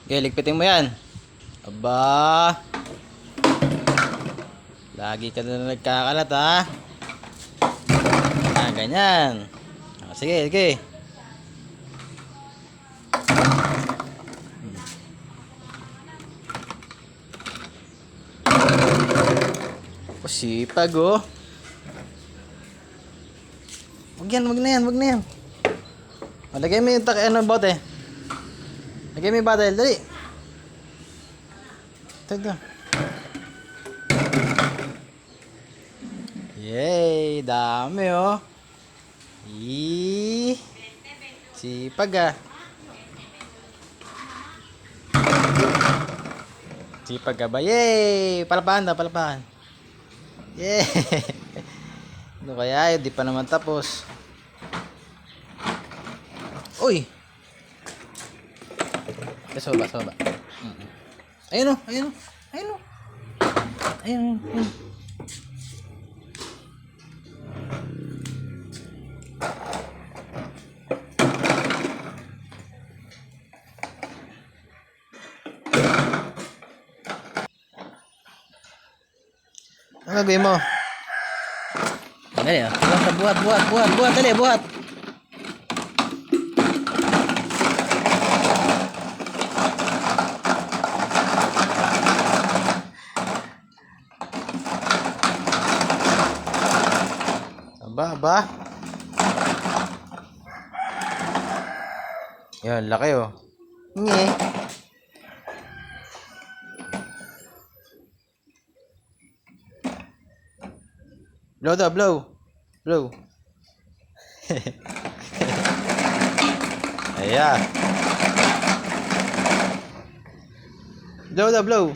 Okay, ligpitin mo yan. Aba. Lagi ka na nagkakalat ha. Ah, ganyan. Ah, sige, sige. Oh, sipag oh. Wag yan, wag na yan, wag na yan. O, lagay mo yung bote. Lagay mo yung bottle, dali. Ito. Yay, dami oh. Eee. Sipag ah. Sipag ka ba? Yay! Palapahan na, palapahan. Yay! Ano kaya? Di pa naman tapos. Uy! Sa baba, sa baba. Ayun o, ayun o. Ayun o. Ayun o. Ano gagawin mo? Dali o. Buhat. Dali, buhat. Aba. Yan, laki oh. Nye. Blow daw, blow. Blow. Ayan. Blow daw, blow.